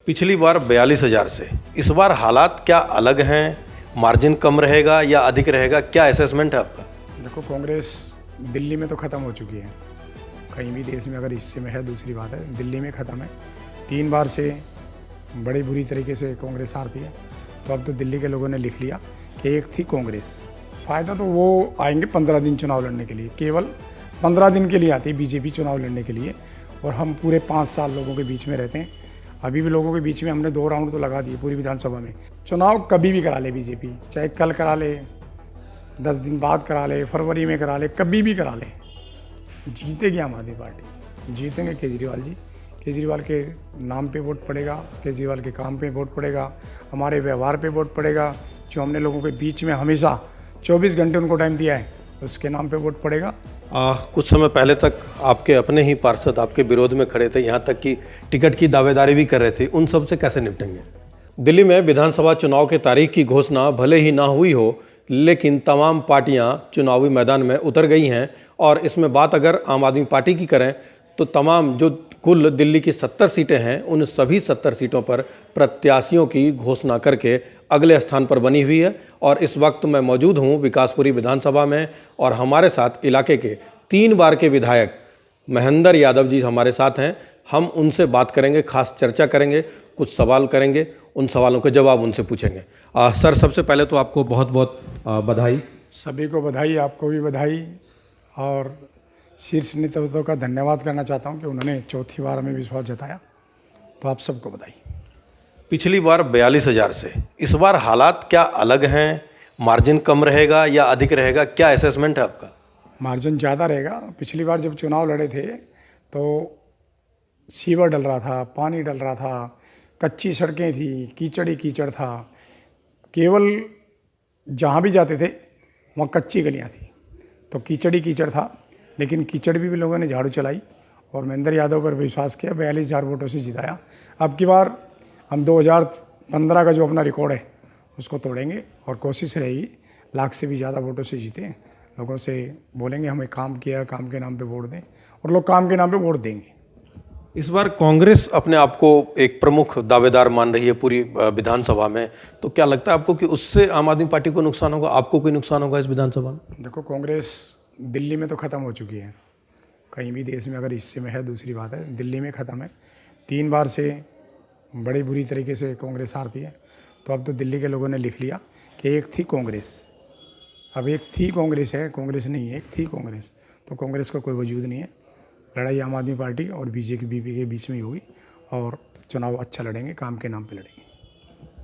पिछली बार 42,000 से इस बार हालात क्या अलग हैं? मार्जिन कम रहेगा या अधिक रहेगा? क्या असेसमेंट है आपका? देखो, कांग्रेस दिल्ली में तो ख़त्म हो चुकी है। कहीं भी देश में अगर हिस्से में है दूसरी बात है, दिल्ली में ख़त्म है। 3 बार से बड़ी बुरी तरीके से कांग्रेस हारती है। तो अब तो दिल्ली के लोगों ने लिख लिया कि एक थी कांग्रेस। फ़ायदा तो वो आएंगे 15 दिन चुनाव लड़ने के लिए, केवल 15 दिन के लिए आती है बीजेपी चुनाव लड़ने के लिए। और हम पूरे 5 साल लोगों के बीच में रहते हैं। अभी भी लोगों के बीच में हमने 2 राउंड तो लगा दिए पूरी विधानसभा में। चुनाव कभी भी करा ले बीजेपी, चाहे कल करा ले, 10 दिन बाद करा ले, फरवरी में करा ले, कभी भी करा ले, जीतेगी आम आदमी पार्टी। जीतेंगे केजरीवाल जी। केजरीवाल के नाम पे वोट पड़ेगा, केजरीवाल के काम पे वोट पड़ेगा, हमारे व्यवहार पे वोट पड़ेगा। जो हमने लोगों के बीच में हमेशा 24 घंटे उनको टाइम दिया है, उसके नाम पे वोट पड़ेगा। कुछ समय पहले तक आपके अपने ही पार्षद आपके विरोध में खड़े थे, यहाँ तक कि टिकट की दावेदारी भी कर रहे थे। उन सब से कैसे निपटेंगे? दिल्ली में विधानसभा चुनाव के तारीख की घोषणा भले ही ना हुई हो, लेकिन तमाम पार्टियां चुनावी मैदान में उतर गई हैं। और इसमें बात अगर आम आदमी पार्टी की करें तो तमाम जो कुल दिल्ली की 70 सीटें हैं, उन सभी 70 सीटों पर प्रत्याशियों की घोषणा करके अगले स्थान पर बनी हुई है। और इस वक्त मैं मौजूद हूं विकासपुरी विधानसभा में, और हमारे साथ इलाके के 3 बार के विधायक महेंद्र यादव जी हमारे साथ हैं। हम उनसे बात करेंगे, खास चर्चा करेंगे, कुछ सवाल करेंगे, उन सवालों के जवाब उनसे पूछेंगे। सर, सबसे पहले तो आपको बहुत बहुत बधाई। सभी को बधाई, आपको भी बधाई। और शीर्ष नेतृत्व का धन्यवाद करना चाहता हूं कि उन्होंने चौथी बार में विश्वास जताया। तो आप सबको बधाई। पिछली बार 42,000 से इस बार हालात क्या अलग हैं? मार्जिन कम रहेगा या अधिक रहेगा? क्या असेसमेंट है आपका? मार्जिन ज़्यादा रहेगा। पिछली बार जब चुनाव लड़े थे तो सीवर डल रहा था, पानी डल रहा था, कच्ची सड़कें थी, कीचड़ ही कीचड़ था। केवल जहाँ भी जाते थे वहाँ कच्ची गलियाँ थी, तो कीचड़ ही कीचड़ था। लेकिन कीचड़ भी लोगों ने झाड़ू चलाई और महेंद्र यादव पर विश्वास किया, 42,000 वोटों से जिताया। अब की बार हम 2015 का जो अपना रिकॉर्ड है उसको तोड़ेंगे और कोशिश रहेगी लाख से भी ज़्यादा वोटों से जीतें। लोगों से बोलेंगे हमें काम किया, काम के नाम पे वोट दें, और लोग काम के नाम पे वोट देंगे। इस बार कांग्रेस अपने आप को एक प्रमुख दावेदार मान रही है पूरी विधानसभा में, तो क्या लगता है आपको कि उससे आम आदमी पार्टी को नुकसान होगा, आपको कोई नुकसान होगा इस विधानसभा में? देखो, कांग्रेस दिल्ली में तो ख़त्म हो चुकी है। कहीं भी देश में अगर हिस्से में है दूसरी बात है, दिल्ली में ख़त्म है। 3 बार से बड़ी बुरी तरीके से कांग्रेस हारती है। तो अब तो दिल्ली के लोगों ने लिख लिया कि एक थी कांग्रेस। अब एक थी कांग्रेस है, कांग्रेस नहीं है, एक थी कांग्रेस। तो कांग्रेस का कोई वजूद नहीं है। लड़ाई आम आदमी पार्टी और बीजेपी के बीच में ही होगी, और चुनाव अच्छा लड़ेंगे, काम के नाम पे लड़ेंगे।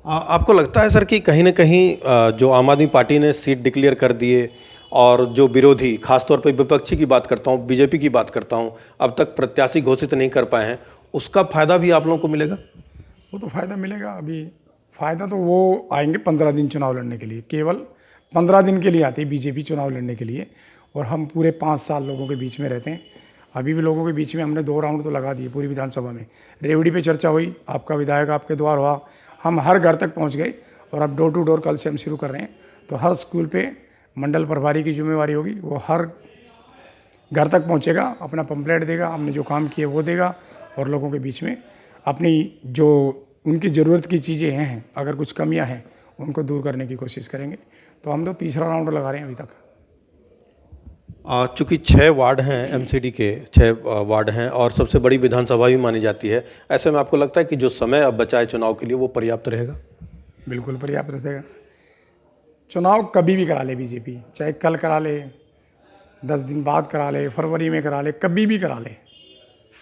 आपको लगता है सर कि कहीं ना कहीं जो आम आदमी पार्टी ने सीट डिक्लेयर कर दिए, और जो विरोधी, खासतौर पर विपक्षी की बात करता हूँ, बीजेपी की बात करता हूँ, अब तक प्रत्याशी घोषित नहीं कर पाए हैं, उसका फायदा भी आप लोगों को मिलेगा? वो तो फ़ायदा मिलेगा। अभी फ़ायदा तो वो आएंगे 15 दिन चुनाव लड़ने के लिए, केवल 15 दिन के लिए आती है बीजेपी चुनाव लड़ने के लिए। और हम पूरे 5 साल लोगों के बीच में रहते हैं। अभी भी लोगों के बीच में हमने 2 राउंड तो लगा दिए पूरी विधानसभा में। रेवड़ी पे चर्चा हुई, आपका विधायक आपके द्वार हुआ, हम हर घर तक पहुंच गए। और अब डोर टू डोर कल से हम शुरू कर रहे हैं। तो हर स्कूल पे मंडल प्रभारी की जिम्मेवारी होगी, वो हर घर तक पहुंचेगा, अपना पंपलेट देगा, हमने जो काम किए वो देगा, और लोगों के बीच में अपनी जो उनकी ज़रूरत की चीज़ें हैं, अगर कुछ कमियां हैं, उनको दूर करने की कोशिश करेंगे। तो हम तो तीसरा राउंड लगा रहे हैं अभी तक। चूँकि 6 वार्ड हैं, एमसीडी के 6 वार्ड हैं, और सबसे बड़ी विधानसभा भी मानी जाती है, ऐसे में आपको लगता है कि जो समय अब बचा है चुनाव के लिए वो पर्याप्त रहेगा? बिल्कुल पर्याप्त रहेगा। चुनाव कभी भी करा ले बीजेपी, चाहे कल करा ले, 10 दिन बाद करा ले, फरवरी में करा ले, कभी भी करा ले,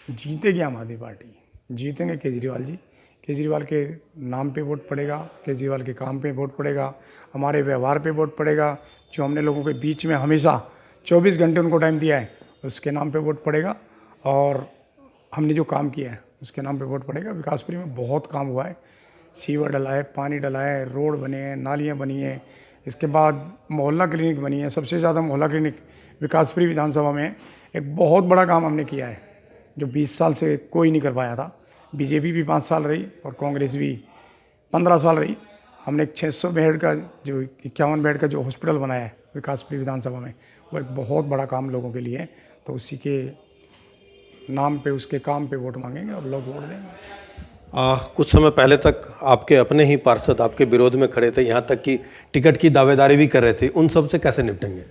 जीतेगी आम आदमी पार्टी। जीतेंगे केजरीवाल जी। केजरीवाल के नाम पे वोट पड़ेगा, केजरीवाल के काम पे वोट पड़ेगा, हमारे व्यवहार पे वोट पड़ेगा। जो हमने लोगों के बीच में हमेशा 24 घंटे उनको टाइम दिया है, उसके नाम पे वोट पड़ेगा। और हमने जो काम किया है उसके नाम पे वोट पड़ेगा। विकासपुरी में बहुत काम हुआ है। सीवर डला है, पानी डला है, रोड बने हैं, नालियाँ बनी हैं। इसके बाद मोहल्ला क्लिनिक बनी है। सबसे ज़्यादा मोहल्ला क्लिनिक विकासपुरी विधानसभा में एक बहुत बड़ा काम हमने किया है, जो 20 साल से कोई नहीं कर पाया था। बीजेपी भी 5 साल रही और कांग्रेस भी 15 साल रही। हमने एक 600 बेड का, जो 51 बेड का जो हॉस्पिटल बनाया है विकासपुरी विधानसभा में, वो एक बहुत बड़ा काम लोगों के लिए है। तो उसी के नाम पे, उसके काम पे वोट मांगेंगे और लोग वोट देंगे। कुछ समय पहले तक आपके अपने ही पार्षद आपके विरोध में खड़े थे, यहाँ तक कि टिकट की दावेदारी भी कर रहे थे, उन सब से कैसे निपटेंगे?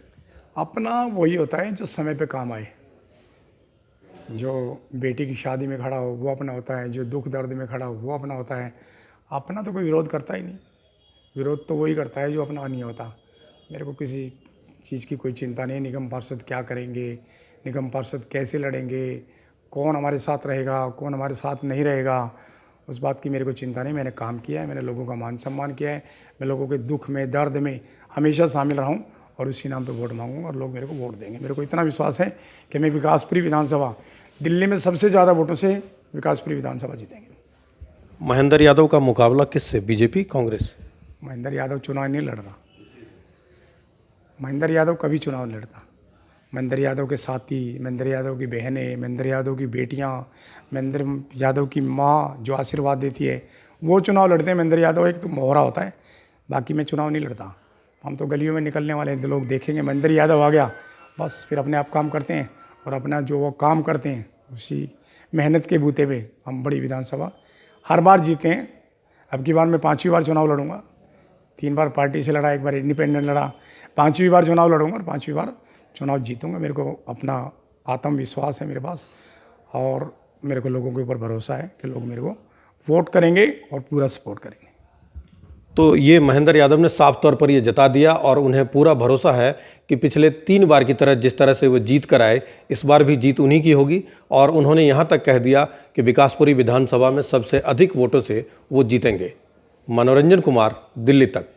अपना वही होता है जो समय पे काम आए। जो बेटी की शादी में खड़ा हो वो अपना होता है, जो दुख दर्द में खड़ा हो वो अपना होता है। अपना तो कोई विरोध करता ही नहीं। विरोध तो वही करता है जो अपना नहीं होता। मेरे को किसी चीज़ की कोई चिंता नहीं। निगम पार्षद क्या करेंगे, निगम पार्षद कैसे लड़ेंगे, कौन हमारे साथ रहेगा, कौन हमारे साथ नहीं रहेगा, उस बात की मेरे को चिंता नहीं। मैंने काम किया है, मैंने लोगों का मान सम्मान किया है, मैं लोगों के दुख में दर्द में हमेशा शामिल रहा हूँ और उसी नाम पे वोट मांगूंगा और लोग मेरे को वोट देंगे। मेरे को इतना विश्वास है कि मैं विकासपुरी विधानसभा दिल्ली में सबसे ज़्यादा वोटों से विकासपुरी विधानसभा जीतेंगे। महेंद्र यादव का मुकाबला किससे, बीजेपी कांग्रेस? महेंद्र यादव चुनाव नहीं लड़ रहा। महेंद्र यादव कभी चुनाव नहीं लड़ता। महेंद्र यादव के साथी, महेंद्र यादव की बहनें, महेंद्र यादव की बेटियां, महेंद्र यादव की माँ जो आशीर्वाद देती है वो चुनाव लड़ते हैं। महेंद्र यादव एक तो मोहरा होता है, बाकी मैं चुनाव नहीं लड़ता। हम तो गलियों में निकलने वाले हैं तो लोग देखेंगे महेंद्र यादव आ गया, बस फिर अपने आप काम करते हैं और अपना जो वो काम करते हैं उसी मेहनत के बूते पे हम बड़ी विधानसभा हर बार जीते हैं। अब की बार मैं 5वीं बार चुनाव लड़ूंगा। 3 बार पार्टी से लड़ा, 1 बार इंडिपेंडेंट लड़ा, 5वीं बार चुनाव लड़ूंगा और 5वीं बार चुनाव जीतूंगा। मेरे को अपना आत्मविश्वास है मेरे पास और मेरे को लोगों के ऊपर भरोसा है कि लोग मेरे को वोट करेंगे और पूरा सपोर्ट करेंगे। तो ये महेंद्र यादव ने साफ तौर पर ये जता दिया और उन्हें पूरा भरोसा है कि पिछले 3 बार की तरह जिस तरह से वो जीत कर आए इस बार भी जीत उन्हीं की होगी। और उन्होंने यहाँ तक कह दिया कि विकासपुरी विधानसभा में सबसे अधिक वोटों से वो जीतेंगे। मनोरंजन कुमार, दिल्ली तक।